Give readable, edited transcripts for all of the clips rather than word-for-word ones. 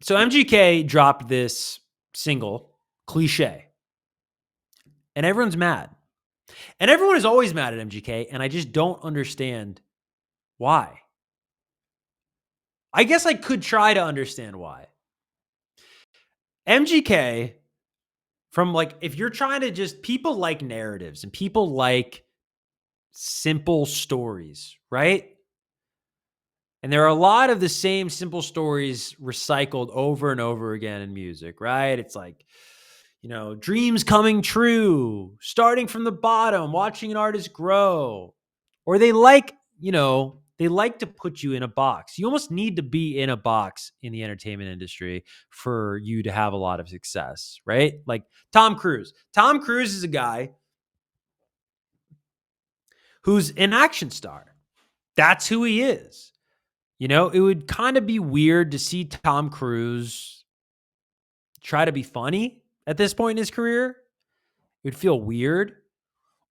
So MGK dropped this single, Cliché, and everyone's mad. And everyone is always mad at MGK, and I just don't understand why. I guess I could try to understand why. MGK, from like, if you're trying to just, people like narratives and people like simple stories, right? And there are a lot of the same simple stories recycled over and over again in music, right? It's like, dreams coming true, starting from the bottom, watching an artist grow. Or they like to put you in a box. You almost need to be in a box in the entertainment industry for you to have a lot of success, right? Like Tom Cruise. Tom Cruise is a guy who's an action star. That's who he is. It would kind of be weird to see Tom Cruise try to be funny at this point in his career. It would feel weird.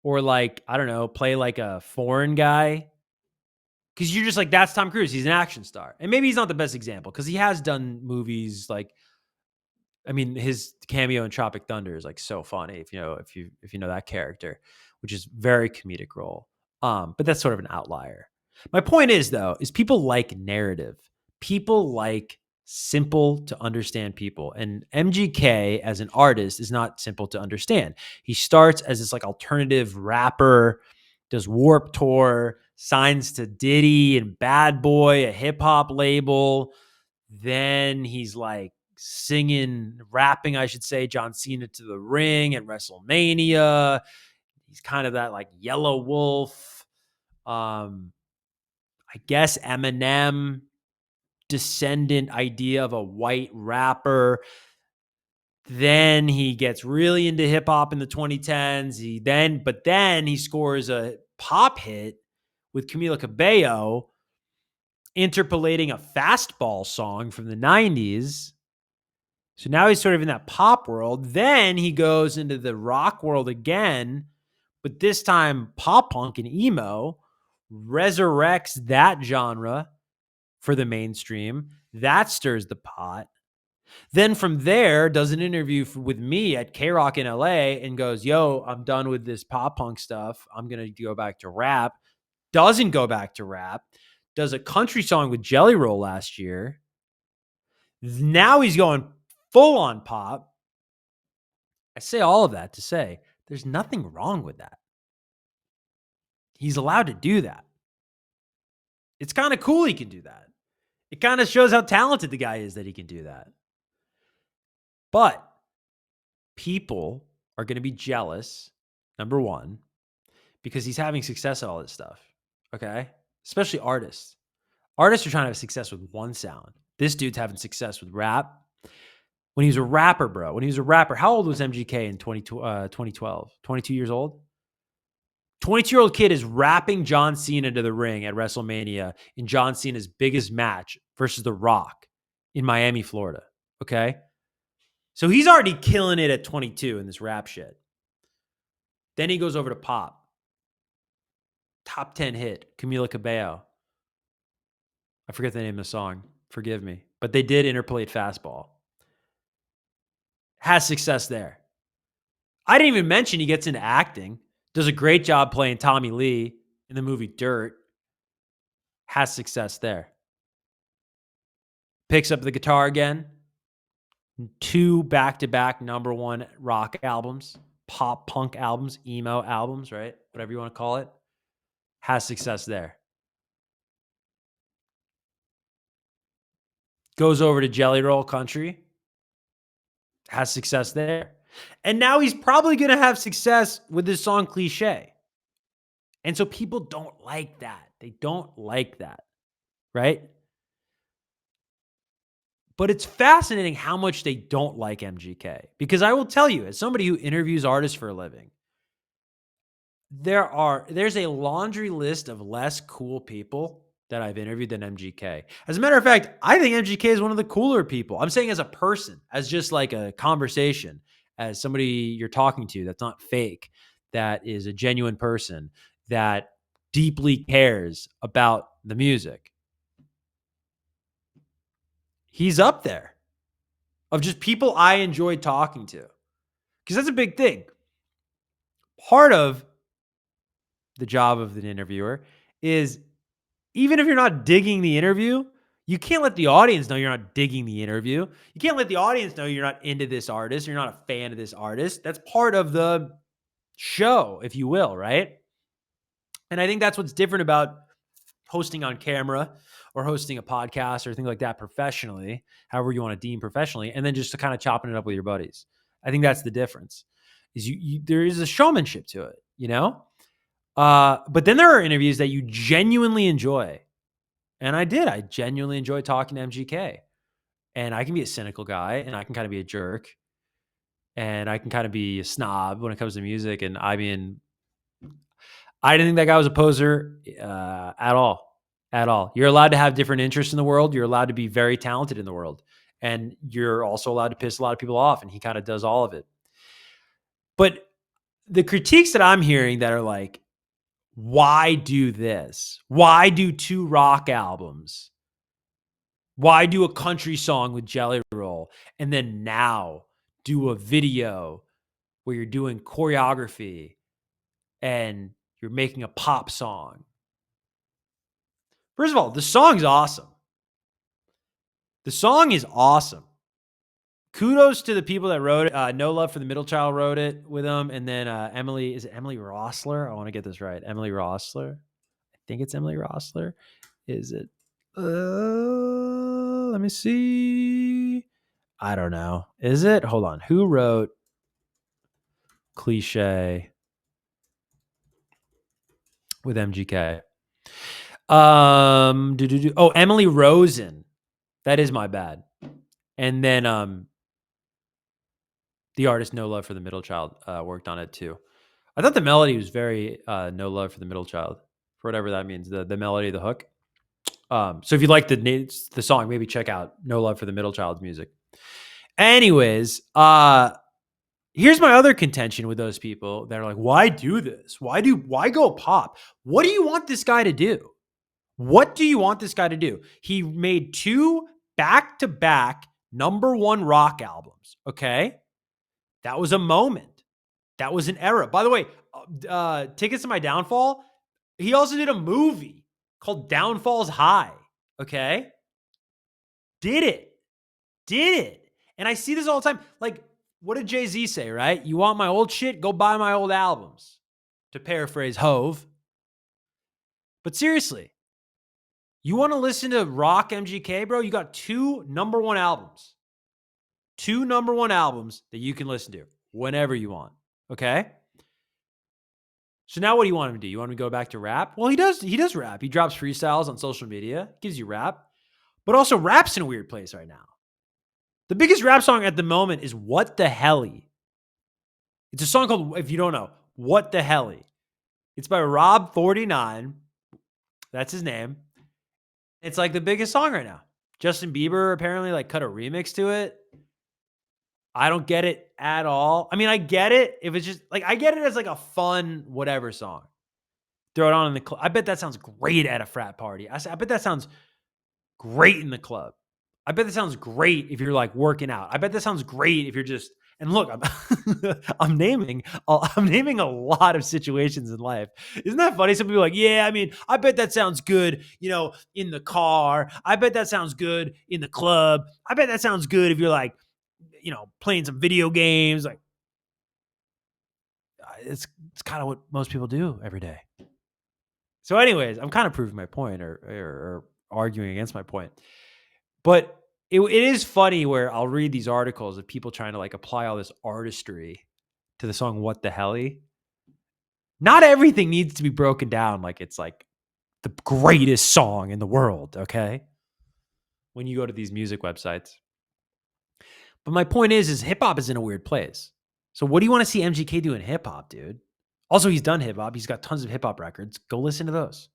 Or like, I don't know, play like a foreign guy. Because you're just like, that's Tom Cruise. He's an action star. And maybe he's not the best example because he has done movies like, I mean, his cameo in Tropic Thunder is like so funny if you know that character, which is very comedic role. But that's sort of an outlier. My point is though, is people like narrative. People like simple to understand people. And MGK as an artist is not simple to understand. He starts as this like alternative rapper, does Warped Tour, signs to Diddy and Bad Boy, a hip hop label. Then he's like rapping, I should say, John Cena to the ring at WrestleMania. He's kind of that like Yellow Wolf. I guess Eminem descendant idea of a white rapper. Then he gets really into hip hop in the 2010s. But then he scores a pop hit with Camila Cabello, interpolating a fastball song from the 90s. So now he's sort of in that pop world. Then he goes into the rock world again, but this time pop punk and emo, resurrects that genre for the mainstream. That stirs the pot. Then from there, does an interview with me at K-Rock in LA and goes, yo, I'm done with this pop punk stuff. I'm going to go back to rap. Doesn't go back to rap. Does a country song with Jelly Roll last year. Now he's going full on pop. I say all of that to say there's nothing wrong with that. He's allowed to do that. It's kind of cool he can do that. It kind of shows how talented the guy is that he can do that. But people are going to be jealous, number one, because he's having success at all this stuff. Okay? Especially artists. Artists are trying to have success with one sound. This dude's having success with rap. When he was a rapper, bro. When he was a rapper, how old was MGK in 2012? 22 years old? 22-year-old kid is rapping John Cena to the ring at WrestleMania in John Cena's biggest match versus The Rock in Miami, Florida. Okay? So he's already killing it at 22 in this rap shit. Then he goes over to pop. Top 10 hit, Camila Cabello. I forget the name of the song. Forgive me. But they did interpolate fastball. Has success there. I didn't even mention he gets into acting. Does a great job playing Tommy Lee in the movie Dirt. Has success there. Picks up the guitar again. 2 back-to-back number 1 rock albums. Pop punk albums. Emo albums, right? Whatever you want to call it. Has success there. Goes over to Jelly Roll Country. Has success there. And now he's probably going to have success with this song Cliché. And so people don't like that. They don't like that, right? But it's fascinating how much they don't like MGK. Because I will tell you, as somebody who interviews artists for a living, there's a laundry list of less cool people that I've interviewed than MGK. As a matter of fact, I think MGK is one of the cooler people. I'm saying as a person, as just like a conversation, as somebody you're talking to that's not fake, that is a genuine person that deeply cares about the music. He's up there. of just people I enjoy talking to. Because that's a big thing. Part of the job of the interviewer is, even if you're not digging the interview, you can't let the audience know you're not digging the interview. You can't let the audience know you're not into this artist, you're not a fan of this artist. That's part of the show, if you will, right? And I think that's what's different about hosting on camera or hosting a podcast or things like that professionally, however you want to deem professionally, and then just to kind of chopping it up with your buddies. I think that's the difference. Is there is a showmanship to it, you know? But then there are interviews that you genuinely enjoy. And I did. I genuinely enjoy talking to MGK. And I can be a cynical guy, and I can kind of be a jerk, and I can kind of be a snob when it comes to music. And I mean, I didn't think that guy was a poser at all. At all. You're allowed to have different interests in the world. You're allowed to be very talented in the world. And you're also allowed to piss a lot of people off. And he kind of does all of it. But the critiques that I'm hearing that are like, why do this? Why do 2 rock albums? Why do a country song with Jelly Roll? And then now do a video where you're doing choreography and you're making a pop song. First of all, the song's awesome. The song is awesome. Kudos to the people that wrote it. No Love for the Middle Child wrote it with him. And then Emily, is it Emily Rossler? I want to get this right. Emily Rossler. I think it's Emily Rossler. Is it? Let me see. I don't know. Is it? Hold on. Who wrote Cliché with MGK? Oh, Emily Rosen. That is my bad. And then the artist No Love for the Middle Child worked on it too. I thought the melody was very No Love for the Middle Child, for whatever that means. The melody, the hook. So if you like the song, maybe check out No Love for the Middle Child's music. Anyways, here's my other contention with those people that are like, why do this? Why go pop? What do you want this guy to do? What do you want this guy to do? He made 2 back-to-back #1 rock albums. Okay. That was a moment. That was an era. By the way, Tickets to My Downfall, he also did a movie called Downfall's High. Okay. Did it. And I see this all the time. Like, what did Jay-Z say, right? You want my old shit? Go buy my old albums. To paraphrase Hove. But seriously, you want to listen to rock MGK, bro? You got 2 #1 albums. 2 #1 albums that you can listen to whenever you want. Okay? So now what do you want him to do? You want him to go back to rap? Well, he does rap. He drops freestyles on social media, gives you rap. But also rap's in a weird place right now. The biggest rap song at the moment is What the Helly. It's a song called, if you don't know, What the Helly. It's by Rob49. That's his name. It's like the biggest song right now. Justin Bieber apparently like cut a remix to it. I don't get it at all. I mean, I get it if it's just like, I get it as like a fun whatever song. Throw it on in the club. I bet that sounds great at a frat party. I bet that sounds great in the club. I bet that sounds great if you're like working out. I bet that sounds great if you're just, and look, I'm naming a lot of situations in life. Isn't that funny? Some people are like, yeah, I mean, I bet that sounds good, in the car. I bet that sounds good in the club. I bet that sounds good if you're like, playing some video games. Like, it's kind of what most people do every day. So anyways, I'm kind of proving my point or arguing against my point. But it is funny where I'll read these articles of people trying to like apply all this artistry to the song What the Helly. Not everything needs to be broken down like it's like the greatest song in the world, okay? When you go to these music websites. But my point is hip hop is in a weird place. So what do you want to see MGK do in hip hop, dude? Also, he's done hip hop. He's got tons of hip hop records. Go listen to those.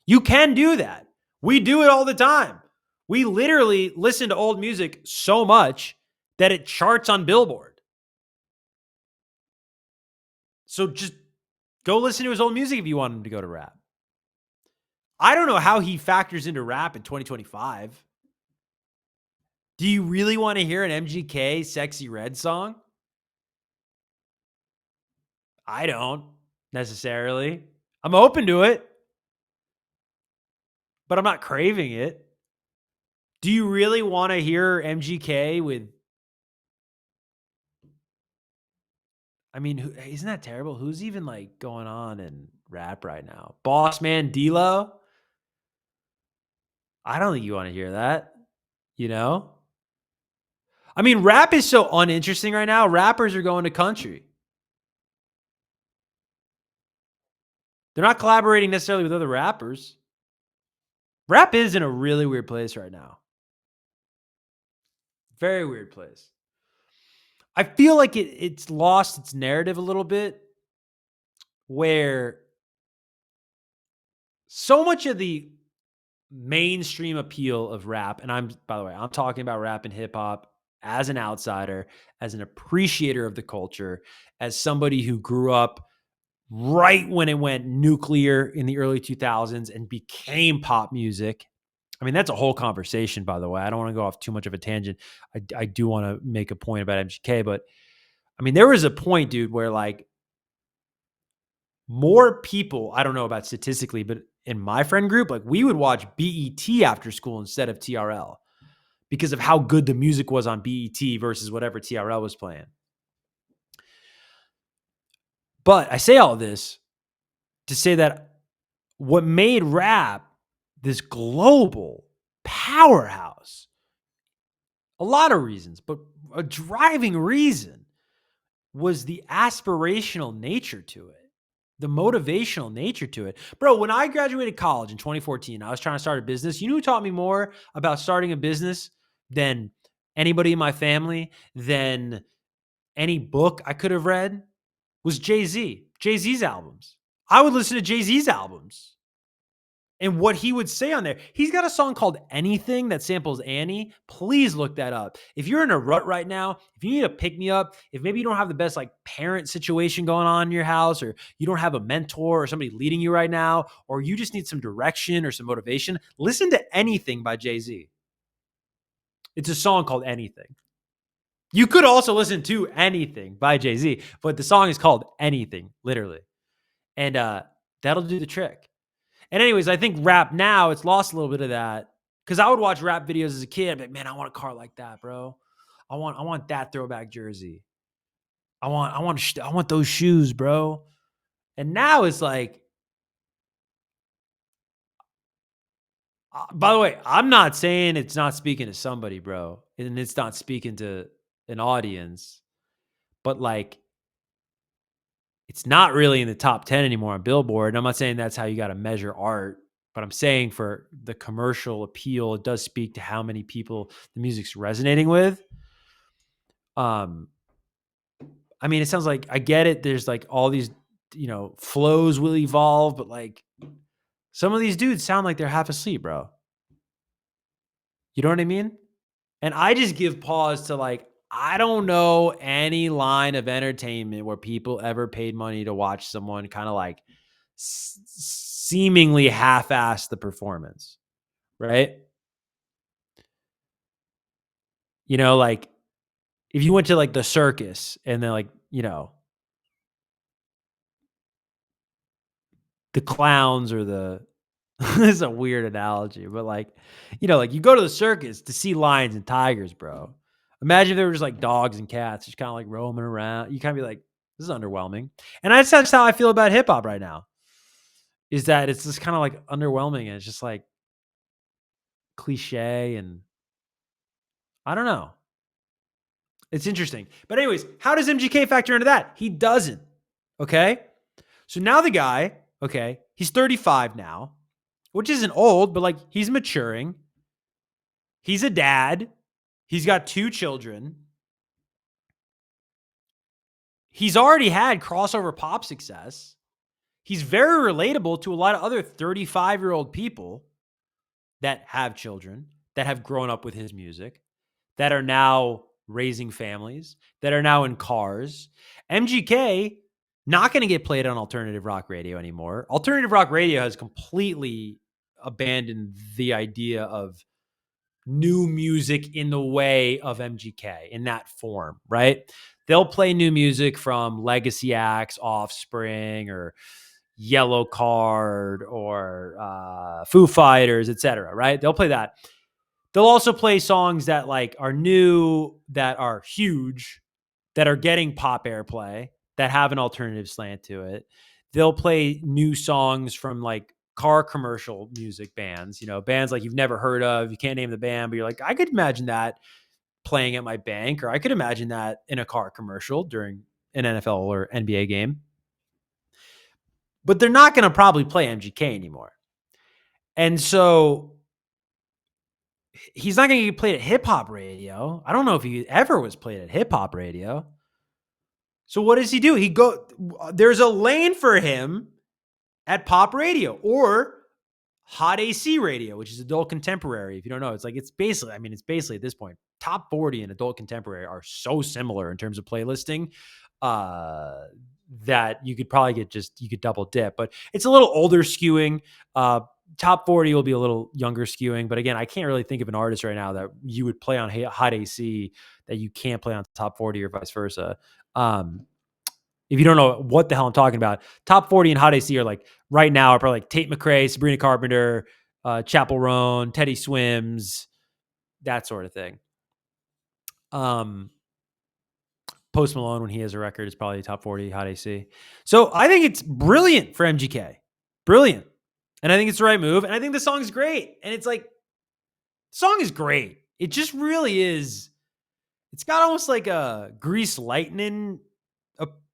You can do that. We do it all the time. We literally listen to old music so much that it charts on Billboard. So just go listen to his old music if you want him to go to rap. I don't know how he factors into rap in 2025. Do you really want to hear an MGK Sexy Red song? I don't necessarily. I'm open to it, but I'm not craving it. Do you really want to hear MGK with, I mean, isn't that terrible? Who's even like going on in rap right now? Boss Man D-Lo? I don't think you want to hear that, you know? I mean, rap is so uninteresting right now. Rappers are going to country. They're not collaborating necessarily with other rappers. Rap is in a really weird place right now. Very weird place. I feel like it's lost its narrative a little bit, where so much of the mainstream appeal of rap, and by the way, I'm talking about rap and hip hop as an outsider, as an appreciator of the culture, as somebody who grew up right when it went nuclear in the early 2000s and became pop music. I mean, that's a whole conversation, by the way. I don't want to go off too much of a tangent. I do want to make a point about MGK, but I mean, there was a point, dude, where like more people, I don't know about statistically, but in my friend group, like we would watch BET after school instead of TRL because of how good the music was on BET versus whatever TRL was playing. But I say all this to say that what made rap this global powerhouse, a lot of reasons, but a driving reason was the aspirational nature to it, the motivational nature to it. Bro, when I graduated college in 2014, I was trying to start a business. You know who taught me more about starting a business than anybody in my family, than any book I could have read? Was Jay-Z. Jay-Z's albums. I would listen to Jay-Z's albums. And what he would say on there, he's got a song called Anything that samples Annie. Please look that up. If you're in a rut right now, if you need a pick me up, if maybe you don't have the best like parent situation going on in your house, or you don't have a mentor or somebody leading you right now, or you just need some direction or some motivation, listen to Anything by Jay-Z. It's a song called Anything. You could also listen to Anything by Jay-Z, but the song is called Anything, literally. And that'll do the trick. And anyways, I think rap now, it's lost a little bit of that. Because I would watch rap videos as a kid. But man, I want a car like that, bro. I want that throwback jersey. I want those shoes, bro. And now it's like, by the way, I'm not saying it's not speaking to somebody, bro, and it's not speaking to an audience, but like, it's not really in the top 10 anymore on Billboard. And I'm not saying that's how you got to measure art, but I'm saying for the commercial appeal, it does speak to how many people the music's resonating with. I mean, it sounds like, I get it. There's like all these, flows will evolve, but like some of these dudes sound like they're half asleep, bro. You know what I mean? And I just give pause to like, I don't know any line of entertainment where people ever paid money to watch someone kind of like seemingly half-ass the performance, right? Like if you went to like the circus and then like, the clowns or the this is a weird analogy, but like, like you go to the circus to see lions and tigers, bro. Imagine if there were just like dogs and cats just kind of like roaming around. You kind of be like, this is underwhelming. And that's how I feel about hip hop right now. Is that it's just kind of like underwhelming and it's just like cliche, and I don't know. It's interesting. But anyways, how does MGK factor into that? He doesn't. Okay? So now the guy, okay, he's 35 now, which isn't old, but like he's maturing. He's a dad. He's got 2 children. He's already had crossover pop success. He's very relatable to a lot of other 35-year-old people that have children, that have grown up with his music, that are now raising families, that are now in cars. MGK, not going to get played on alternative rock radio anymore. Alternative rock radio has completely abandoned the idea of new music in the way of MGK in that form, right? They'll play new music from legacy acts, Offspring or Yellow Card or Foo Fighters, etc. Right? They'll play that. They'll also play songs that like are new, that are huge, that are getting pop airplay, that have an alternative slant to it. They'll play new songs from like car commercial music bands, bands like you've never heard of. You can't name the band, but you're like, I could imagine that playing at my bank, or I could imagine that in a car commercial during an NFL or NBA game. But they're not going to probably play MGK anymore. And so he's not going to get played at hip hop radio. I don't know if he ever was played at hip hop radio. So what does he do? There's a lane for him at pop radio or hot AC radio, which is adult contemporary. If you don't know, it's basically at this point, top 40 and adult contemporary are so similar in terms of playlisting that you could probably you could double dip, but it's a little older skewing. Top 40 will be a little younger skewing, but again, I can't really think of an artist right now that you would play on hot AC that you can't play on top 40 or vice versa. If you don't know what the hell I'm talking about, top 40 and hot AC are like right now are probably like Tate McRae, Sabrina Carpenter, Chappell Roan, Teddy Swims, that sort of thing. Post Malone, when he has a record, is probably top 40 hot AC. So I think it's brilliant for MGK. Brilliant. And I think it's the right move. And I think the song is great. And it's like, the song is great. It just really is. It's got almost like a Grease Lightning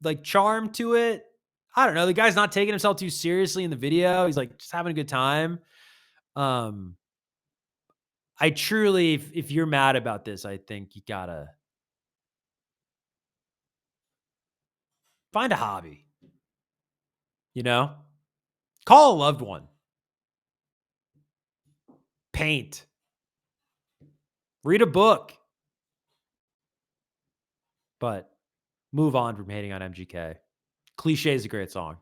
like charm to it. I don't know. The guy's not taking himself too seriously in the video. He's like just having a good time. I truly, if you're mad about this, I think you gotta find a hobby. Call a loved one. Paint. Read a book. But move on from hating on MGK. Cliché is a great song.